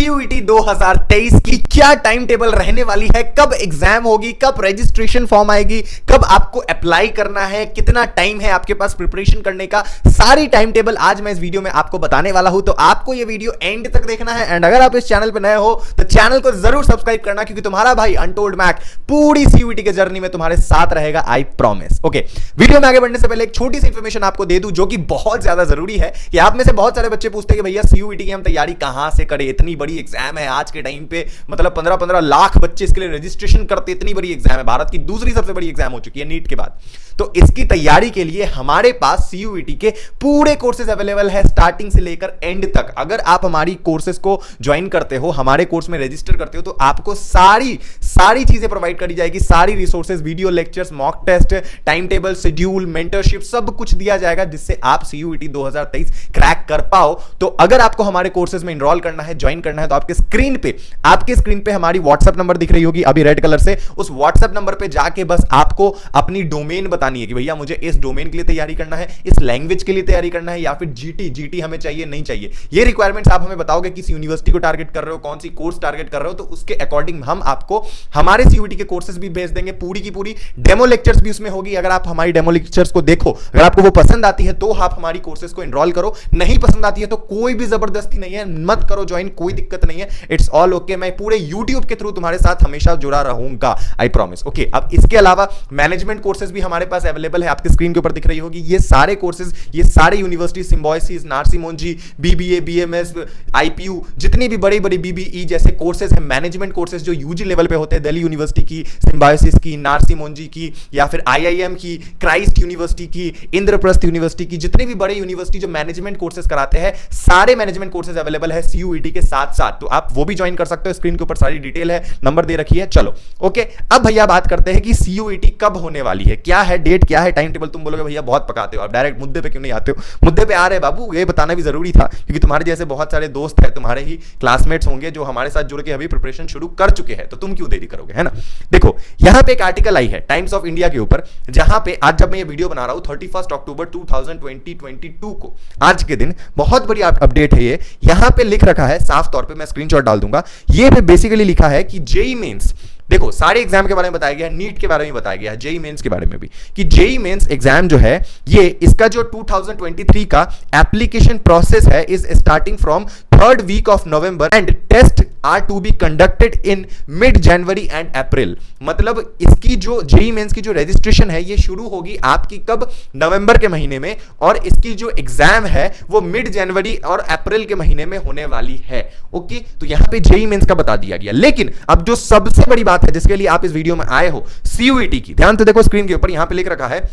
CUET 2023 की क्या time table रहने वाली है, कब एग्जाम होगी, कब रजिस्ट्रेशन फॉर्म आएगी, कब आपको अप्लाई करना है, कितना टाइम है आपके पास प्रिपरेशन करने का, सारी टाइम टेबल आज मैं इस वीडियो में आपको बताने वाला हूं। तो आपको ये वीडियो एंड तक देखना है एंड अगर आप इस चैनल पर नए हो तो चैनल को जरूर सब्सक्राइब करना, क्योंकि तुम्हारा भाई अनटोल्ड मैक पूरी सीयूईटी के जर्नी में तुम्हारे साथ रहेगा, आई प्रॉमिस। ओके, वीडियो में आगे बढ़ने से पहले एक छोटी सी इंफॉर्मेशन आपको दे दूं जो कि बहुत ज्यादा जरूरी है कि आप में से बहुत सारे बच्चे पूछते हैं कि भैया सीयूईटी की हम तैयारी कहां से करें, इतनी बड़ी एग्जाम है आज के टाइम पे, मतलब 15-15 लाख बच्चे इसके लिए रजिस्ट्रेशन करते, इतनी बड़ी एग्जाम है, भारत की दूसरी सबसे बड़ी एग्जाम हो चुकी है नीट के बाद। तो इसकी तैयारी के लिए हमारे पास सीयूईटी के पूरे कोर्सेज अवेलेबल है स्टार्टिंग से लेकर एंड तक। अगर आप हमारी कोर्सेज को ज्वाइन करते हो, हमारे कोर्स में रजिस्टर करते हो, तो आपको सारी चीजें प्रोवाइड करी जाएगी, सारी resources, video lectures, mock test, time table, schedule, mentorship, सब कुछ दिया जाएगा जिससे आप सीयूईटी 2023 क्रैक कर पाओ। तो अगर आपको हमारे कोर्सेज में इनरोल करना है, ज्वाइन करना है, तो आपके स्क्रीन पे हमारी व्हाट्सएप नंबर दिख रही होगी अभी रेड कलर से, उस व्हाट्सएप नंबर पे जाके बस आपको अपनी डोमेन बतानी है कि भैया मुझे इस डोमेन के लिए तैयारी करना है, इस लैंग्वेज के लिए तैयारी करना है, या फिर जीटी हमें चाहिए नहीं चाहिए। ये रिक्वायरमेंट्स आप हमें बताओगे किस यूनिवर्सिटी को टारगेट कर रहे हो, कौन सी कोर्स टारगेट कर रहे हो, तो उसके अकॉर्डिंग हम आपको हमारे सीयूईटी के कोर्सेज भी भेज देंगे, पूरी की पूरी डेमो लेक्चर्स भी उसमें होगी। अगर आप हमारी डेमो लेक्चर्स को देखो, अगर आपको वो पसंद आती है तो आप हमारी कोर्सेज को एनरोल करो, नहीं पसंद आती है तो कोई भी जबरदस्ती नहीं है, मत करो ज्वाइन, कोई दिक्कत नहीं है, इट्स ऑल ओके। मैं पूरे यूट्यूब के थ्रू तुम्हारे साथ हमेशा जुड़ा रहूंगा, आई प्रॉमिस। ओके, अब इसके अलावा मैनेजमेंट कोर्सेज भी हमारे पास अवेलेबल है, आपके स्क्रीन के ऊपर दिख रही होगी। ये सारे कोर्सेज, ये सारे university, symbiosis, Narsee Monjee, BBA, BMS, IPU, जितनी भी बड़ी बड़ी बीबीई जैसे कोर्सेज हैं, मैनेजमेंट कोर्सेज जो यूजी लेवल पे होते हैं, दिल्ली यूनिवर्सिटी की, सिम्बायोसिस की, नार्सी मोंजी की, या फिर आईआईएम की, क्राइस्ट यूनिवर्सिटी की, इंद्रप्रस्थ यूनिवर्सिटी की, जितने भी बड़े यूनिवर्सिटी जो मैनेजमेंट कोर्सेज कराते हैं, सारे मैनेजमेंट कोर्सेज अवेलेबल है सीयूईटी के साथ साथ, तो आप वो भी ज्वाइन कर सकते हो। स्क्रीन के ऊपर सारी डिटेल है, नंबर दे रखी है। चलो ओके, अब भैया बात करते हैं कि सीयूईटी कब होने वाली है, क्या है डेट, क्या है टाइम टेबल। तुम बोलोगे भैया बहुत पकाते हो, आप डायरेक्ट मुद्दे पे क्यों नहीं आते हो? मुद्दे पे आ रहे बाबू, ये बताना भी जरूरी था, क्योंकि तुम्हारे जैसे बहुत सारे दोस्त हैं, तुम्हारे ही क्लासमेट्स होंगे जो हमारे साथ जुड़ के अभी प्रिपरेशन शुरू कर चुके हैं, तो तुम क्यों देरी करोगे, है ना। देखो यहां पे एक आर्टिकल आई है टाइम्स ऑफ इंडिया के ऊपर, जहां पे आज जब मैं ये वीडियो बना रहा हूं 31 अक्टूबर 2022 को, आज के दिन बहुत बड़ी अपडेट है ये। यहां पे लिख रखा है साफ तौर पे, मैं स्क्रीनशॉट डाल दूंगा, ये पे बेसिकली लिखा है कि जेईई मेंस, देखो सारे एग्जाम के बारे में बताया गया है, नीट के बारे में बताया गया है, जेईई मेंस के बारे में भी, कि जेईई मेंस एग्जाम जो है ये, इसका जो 2023 का एप्लीकेशन प्रोसेस है is starting from 3rd week of November and test are to be conducted in mid January and April. मतलब इसकी जो जेईई मेंस की जो रजिस्ट्रेशन है ये शुरू होगी आपकी कब, नवंबर के महीने में, और इसकी जो एग्जाम है वो मिड जनवरी और अप्रैल के महीने में होने वाली है। ओके, तो यहां पे जेईई मेंस का बता दिया गया। लेकिन अब जो सबसे बड़ी बात है जिसके लिए आप इस वीडियो में आए हो, सीयूईटी की, ध्यान से देखो स्क्रीन के ऊपर, यहां पे लिख रखा है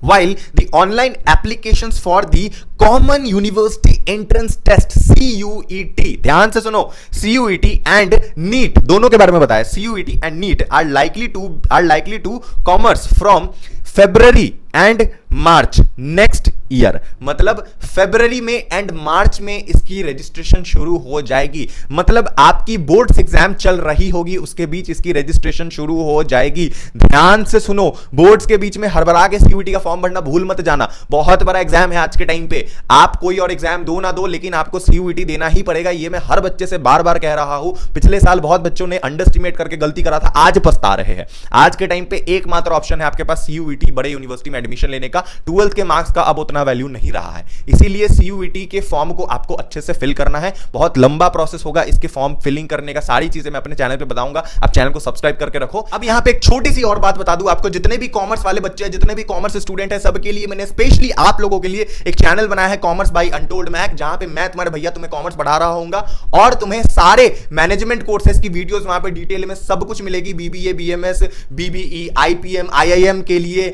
while the online applications for the Common University Entrance Test CUET, ध्यान से सुनो, CUET and NEET दोनों के बारे में बताया, CUET and NEET are likely to commence from February and March next year. मतलब फरवरी में एंड मार्च में इसकी रजिस्ट्रेशन शुरू हो जाएगी, मतलब आपकी बोर्ड्स एग्जाम चल रही होगी, उसके बीच इसकी रजिस्ट्रेशन शुरू हो जाएगी। ध्यान से सुनो, बोर्ड्स के बीच में हड़बड़ा के सीयूईटी का फॉर्म भरना भूल मत जाना, बहुत बड़ा एग्जाम है आज के टाइम पे। आप कोई और एग्जाम दो ना दो, लेकिन आपको सीयूईटी देना ही पड़ेगा, ये मैं हर बच्चे से बार बार कह रहा हूं। पिछले साल बहुत बच्चों ने अंडरस्टिमेट करके गलती करा था, आज पछता रहे हैं। आज के टाइम पे एकमात्र ऑप्शन है आपके पास सीयूईटी, बड़े यूनिवर्सिटी में एडमिशन लेने का। 12th के मार्क्स का अब उतना वैल्यू नहीं रहा है, इसीलिए सीयूईटी के फॉर्म को आपको अच्छे से फिल करना है। बहुत लंबा प्रोसेस होगा इसके फॉर्म फिलिंग करने का, सारी चीजें मैं अपने चैनल पे बताऊंगा, आप चैनल को सब्सक्राइब करके रखो। अब यहां पे एक छोटी सी और बात बता दूं आपको, जितने भी कॉमर्स वाले बच्चे हैं, जितने भी कॉमर्स स्टूडेंट हैं, सबके लिए मैंने स्पेशली आप लोगों के लिए एक चैनल बनाया है, कॉमर्स बाय अनटोल्ड मैक, जहां पे मैं तुम्हारे भैया तुम्हें कॉमर्स पढ़ा रहा हूंगा और तुम्हें सारे मैनेजमेंट कोर्सेज की वीडियोस वहां पे डिटेल में सब कुछ मिलेगी। BBA, BMS, BBE, IPM, IIM के लिए,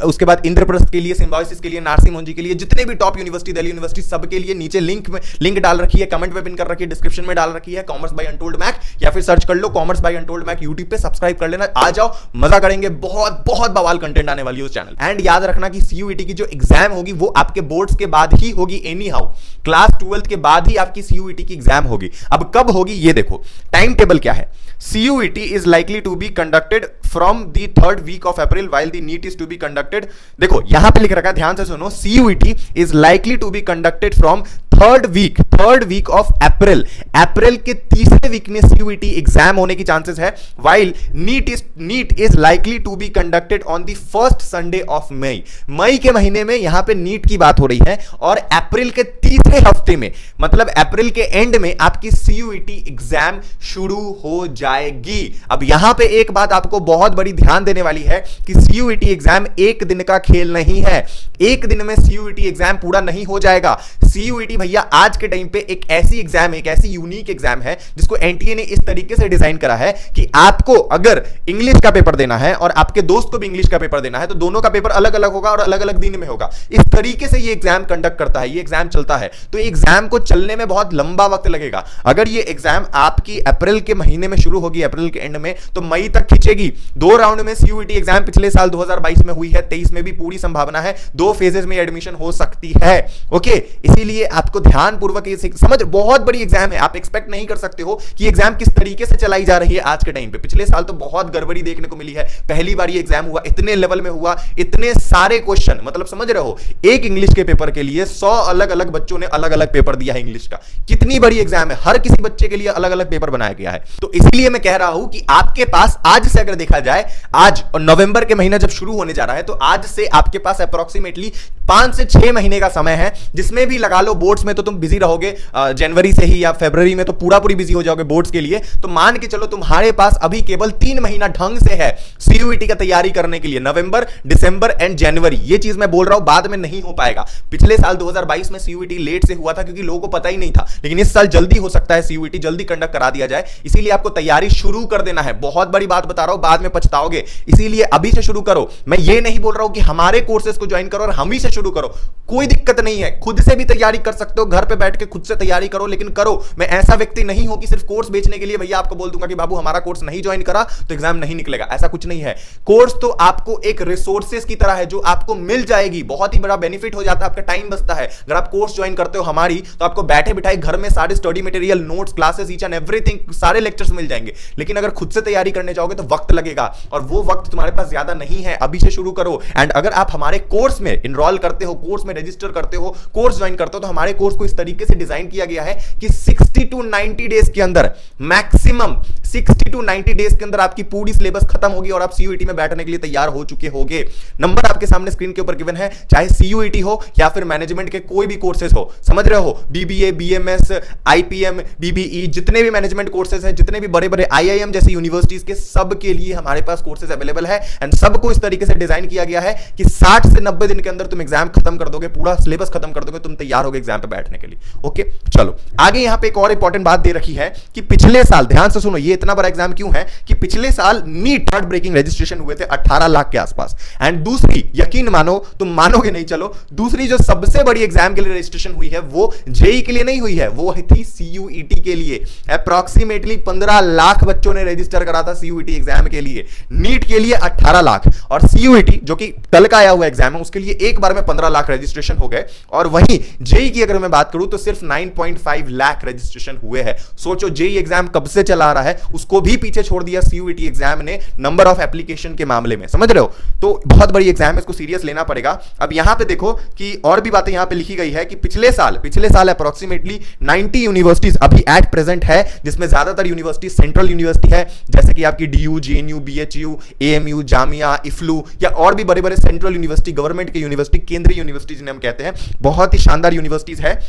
उसके बाद इंद्रप्रस्थ के लिए, सिम्बायोसिस के लिए, नार्सी मोंजी के लिए, जितने भी टॉप यूनिवर्सिटी, दिल्ली यूनिवर्सिटी, सबके लिए नीचे लिंक डाल रखी है, कमेंट में पिन कर रखी है, डिस्क्रिप्शन में डाल रखी है, कॉमर्स बाय अनटोल्ड मैक, या फिर सर्च कर लो commerce by untold Mac YouTube पे, सब्सक्राइब कर लेना। आ जाओ, मजा करेंगे, बहुत बहुत बवाल कंटेंट आने वाली है उस चैनल। एंड याद रखना कि सीयूईटी की जो एग्जाम होगी वो आपके बोर्ड्स के बाद ही होगी, एनी हाउ क्लास 12th के बाद ही आपकी सीयूईटी की एग्जाम होगी। अब कब होगी ये देखो, टाइम टेबल क्या है। CUET is likely to be conducted from the 3rd week of April while the NEET is to be conducted। देखो यहां पे लिख रखा है, ध्यान से सुनो, CUET is likely to be conducted from third week of April के तीसरे वीक में सीयूईटी एग्जाम होने की चांसेस है, while NEET is likely to be conducted on the first Sunday of May के महीने में यहां पे नीट की बात हो रही है, और अप्रैल के तीसरे हफ्ते में, मतलब अप्रैल के एंड में आपकी सीयूईटी एग्जाम शुरू हो जाएगी। अब यहां पे एक बात आपको बहुत बड़ी ध्यान देने वाली है कि सीयूईटी एग्जाम एक दिन का खेल नहीं है, एक दिन में सीयूईटी एग्जाम पूरा नहीं हो जाएगा। सीयूईटी भैया आज के टाइम पे एक ऐसी एग्जाम है, एक ऐसी यूनिक एग्जाम है जिसको एनटीए ने इस तरीके से डिजाइन करा है कि आपको अगर इंग्लिश का पेपर देना है और आपके दोस्त को भी इंग्लिश का पेपर देना है तो दोनों का पेपर अलग अलग होगा और अलग अलग दिन में होगा। इस तरीके से ये एग्जाम कंडक्ट करता है, ये एग्जाम चलता है, तो एग्जाम को चलने में बहुत लंबा वक्त लगेगा। अगर ये एग्जाम आपकी अप्रैल के महीने में शुरू होगी, अप्रैल के एंड में, तो मई तक खींचेगी। 2 राउंड में सीयूईटी एग्जाम पिछले साल 2022 में हुई है, 23 में भी पूरी संभावना है, 2 फेजेस में एडमिशन हो सकती है। ओके, इसीलिए आपको ध्यानपूर्वक ये समझ, बहुत बड़ी एग्जाम है, आप एक्सपेक्ट नहीं कर सकते हो कि एग्जाम किस तरीके से चलाई जा रही है आज के टाइम पे। पिछले साल तो बहुत गड़बड़ी देखने को मिली है, पहली बार ये एग्जाम हुआ, इतने लेवल में हुआ, इतने सारे क्वेश्चन, मतलब समझ रहे हो, एक इंग्लिश के पेपर के लिए 100 अलग अलग बच्चों ने अलग अलग पेपर दिया है इंग्लिश का। कितनी बड़ी एग्जाम है, हर किसी बच्चे के लिए अलग अलग पेपर बनाया गया है। तो इसलिए मैं कह रहा हूं कि आपके पास आज से अगर देखा जाए, आज और नवंबर के महीना जब शुरू होने जा रहा है, तो आज से आपके पास अप्रोक्सीमेटली 5 से 6 महीने का समय है, जिसमें भी लगा लो बोर्ड्स में तो तुम बिजी रहोगे, जनवरी से ही या फरवरी में तो पूरी बिजी हो जाओगे बोर्ड्स के लिए। तो मान के चलो तुम्हारे पास अभी केवल 3 महीना ढंग से है सीयूईटी का तैयारी करने के लिए, नवंबर, दिसंबर एंड जनवरी। ये चीज मैं बोल रहा हूं, बाद में नहीं हो पाएगा। पिछले साल 2022 में सीयूईटी लेट से हुआ था क्योंकि लोगों को पता ही नहीं था, लेकिन इस साल जल्दी हो सकता है, सीयूईटी जल्दी कंडक्ट करा दिया जाए। इसीलिए आपको तैयारी शुरू कर देना है, बहुत बड़ी बात बता रहा हूं, बाद में पछताओगे, इसीलिए अभी से शुरू करो। मैं ये नहीं बोल रहा हूं कि हमारे कोर्सेज को ज्वाइन करो और हम ही से शुरू करो, कोई दिक्कत नहीं है, खुद से भी तैयारी कर सकते हो, घर पे बैठ के खुद से तैयारी करो, लेकिन करो। मैं ऐसा व्यक्ति नहीं हूं कि सिर्फ कोर्स बेचने के लिए भैया आपको बोल दूंगा कि बाबू हमारा कोर्स नहीं ज्वाइन करा तो एग्जाम नहीं निकलेगा, ऐसा कुछ नहीं है। कोर्स तो आपको एक रिसोर्सेज की तरह है जो आपको मिल जाएगी, बहुत ही बड़ा बेनिफिट हो जाता है, आपका टाइम बचता है। अगर आप कोर्स ज्वाइन करते हो हमारी, तो आपको बैठे बिठाए घर में सारे study material, notes, classes, each and everything, सारे लेक्चर्स मिल जाएंगे। लेकिन अगर खुद से तैयारी करने जाओगे तो वक्त लगेगा, और वो वक्त तुम्हारे पास ज्यादा नहीं है, अभी से शुरू करो। एंड अगर आप हमारे कोर्स में इनरोल करते हो, कोर्स में रजिस्टर करते हो, कोर्स ज्वाइन करते हो, तो हमारे कोर्स को इस तरीके से डिजाइन किया गया है कि 60 to 90 डेज के अंदर, मैक्सिमम 60 to 90 डेज के अंदर आपकी पूरी सिलेबस खत्म होगी और आप सीयूईटी में बैठने के लिए तैयार हो चुके होगे। नंबर आपके सामने स्क्रीन के ऊपर गिवन है, चाहे सीयूईटी हो या फिर मैनेजमेंट के कोई भी कोर्सेज हो, समझ रहे हो, बीबीए, बीएमएस, आईपीएम, बीबीई, जितने भी मैनेजमेंट कोर्सेज हैं, जितने भी बड़े बड़े आईआईएम जैसी यूनिवर्सिटीज के, सब के लिए हमारे पास कोर्सेज अवेलेबल है। एंड सबको इस तरीके से डिजाइन किया गया है कि 60 से 90 दिन के अंदर तुम एग्जाम खत्म कर दोगे, पूरा सिलेबस खत्म कर दोगे, तुम तैयार होगे एग्जाम पे बैठने के लिए। ओके, चलो आगे। यहां पे एक और इंपॉर्टेंट बात दे रखी है कि पिछले साल, ध्यान से सुनो, ये इतना बड़ा एग्जाम क्यों है कि पिछले साल नीट थर्ड ब्रेकिंग रजिस्ट्रेशन हुए थे 18 लाख के आसपास। एंड दूसरी, यकीन मानो, तुम मानोगे नहीं, चलो, दूसरी जो सबसे बड़ी एग्जाम के लिए रजिस्ट्रेशन हुई है वो जेई के लिए नहीं हुई है, वो थी सीयूईटी के लिए। अप्रॉक्सीमेटली 15 लाख बच्चों ने रजिस्टर करा था सीयूईटी एग्जाम के लिए, नीट के लिए 18 लाख, और सीयूईटी जो कि कल का आया हुआ एग्जाम है उसके लिए एक बार में 15 लाख रजिस्ट्रेशन हो गए। और वहीं जेई की अगर मैं बात करूं तो सिर्फ 9.5 लाख रजिस्ट्रेशन हुए हैं। सोचो, जेई एग्जाम कब से चला रहा है, उसको भी पीछे छोड़ दिया सीयूईटी एग्जाम ने नंबर ऑफ एप्लीकेशन के मामले में, समझ रहे हो। तो बहुत बड़ी एग्जाम है, इसको सीरियस लेना पड़ेगा। अब यहां पे देखो कि और भी बातें यहां पे लिखी गई है कि पिछले साल अप्रोक्सीमेटली 90 यूनिवर्सिटीज अभी एट प्रेजेंट है, जिसमें ज्यादातर यूनिवर्सिटी सेंट्रल यूनिवर्सिटी है, जैसे कि आपकी DU, JNU, BHU, AMU, Jamia, EFLU, या और भी बड़े बड़े सेंट्रल यूनिवर्सिटी, गवर्नमेंट के यूनिवर्सिटी, केंद्रीय यूनिवर्सिटी जिन्हें हम कहते हैं, बहुत ही शानदार यूनिवर्सिटीज है।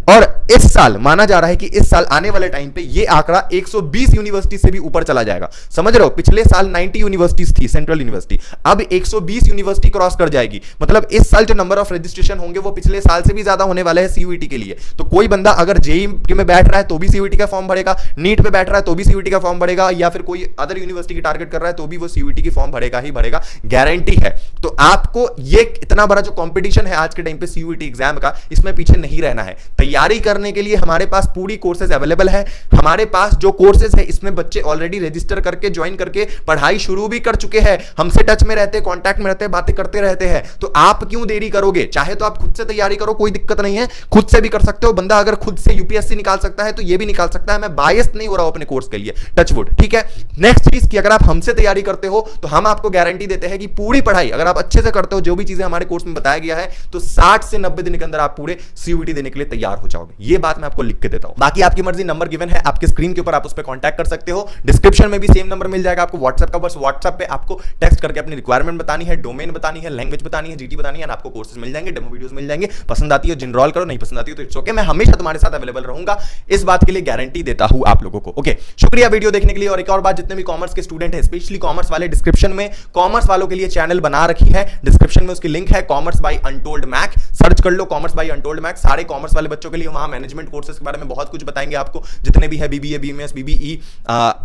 और इस साल माना जा रहा है कि इस साल आने वाले टाइम पे ये आंकड़ा 120 यूनिवर्सिटी से भी ऊपर चला जाएगा, समझ रहे हो। पिछले साल 90 यूनिवर्सिटीज थी सेंट्रल यूनिवर्सिटी, अब 120 यूनिवर्सिटी क्रॉस कर जाएगी। मतलब इस साल जो नंबर ऑफ रजिस्ट्रेशन होंगे वो पिछले साल से भी ज्यादा होने वाले हैं सीयूईटी के लिए। तो कोई बंदा अगर जेईई में बैठ रहा है तो भी सीयूईटी का फॉर्म भरेगा, नीट पे बैठ रहा है तो भी सीयूईटी का फॉर्म भरेगा, या फिर कोई अदर यूनिवर्सिटी की टारगेट कर रहा है तो भी वो सीयूईटी की फॉर्म भरेगा ही भरेगा, गारंटी है। तो आपको ये इतना बड़ा जो कॉम्पिटिशन है आज के टाइम पे सीयूईटी एग्जाम का, इसमें पीछे नहीं रहना है। तैयारी करने के लिए हमारे पास पूरी कोर्सेज अवेलेबल है। हमारे पास जो कोर्सेज है इसमें बच्चे ऑलरेडी रजिस्टर करके, ज्वाइन करके पढ़ाई शुरू भी कर चुके हैं, हमसे टच में रहते हैं, कांटेक्ट में रहते हैं, बातें करते रहते हैं। तो आप क्यों देरी करोगे? चाहे तो आप खुद से तैयारी करो, कोई दिक्कत नहीं है, खुद से भी कर सकते हो। बंदा अगर खुद से यूपीएससी निकाल सकता है तो ये भी निकाल सकता है। मैं बायस नहीं हो रहा हूं अपने कोर्स के लिए, टचवुड, ठीक है। नेक्स्ट चीज कि अगर आप हमसे तैयारी करते हो तो हम आपको गारंटी देते हैं कि पूरी पढ़ाई अगर आप अच्छे से करते हो, जो भी चीजें हमारे कोर्स में बताया गया है, तो 60 से 90 दिन के अंदर आप पूरे सीयूईटी देने के लिए तैयार हो जाओगे। ये बात मैं आपको लिख के देता हूं। बाकी आपकी मर्जी, नंबर गिवन है आपके स्क्रीन के ऊपर, आप उस पर कांटेक्ट कर सकते हो। डिस्क्रिप्शन में भी सेम नंबर मिल जाएगा आपको व्हाट्सएप का। बस व्हाट्सएप पे आपको टेक्स्ट करके अपनी रिक्वायरमेंट बतानी है, डोमेन बतानी है, लैंग्वेज बतानी है, जीटी बतानी है, आपको कोर्सेज मिल जाएंगे, डेमो वीडियोस मिल जाएंगे। पसंद आती है जिनरोल करो, नहीं पसंद आती है तो इट्स ओके। मैं हमेशा तुम्हारे साथ अवेलेबल रहूंगा, इस बात के लिए गारंटी देता हूं आप लोगों को। ओके, शुक्रिया वीडियो देखने के लिए। और एक और बात, जितने भी कॉमर्स के स्टूडेंट हैं, स्पेशली कॉमर्स वाले, डिस्क्रिप्शन में कॉमर्स वालों के लिए चैनल बना रखी है, डिस्क्रिप्शन में उसकी लिंक है, Commerce by untold Mac, search कर लो कॉमर्स बाय अनटोल्ड मैक। सारे कॉमर्स वाले बच्चों के लिए वहां मैनेजमेंट कोर्सेज के बारे में बहुत कुछ बताएंगे आपको, जितने भी है बीबीए, बीएमएस, बीबीई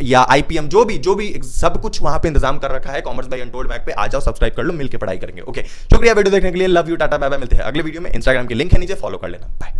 या आईपीएम, जो भी सब कुछ वहां पे इंतजाम कर रखा है कॉमर्स बाय अनटोल्ड मैक पे। आ जाओ, सब्सक्राइब कर लो, मिलकर पढ़ाई करेंगे। ओके, शुक्रिया वीडियो देखने के लिए। Love you, tata, bye bye. मिलते हैं अगले वीडियो में। इंस्टाग्राम की लिंक है नीचे, फॉलो कर लेना। बाय।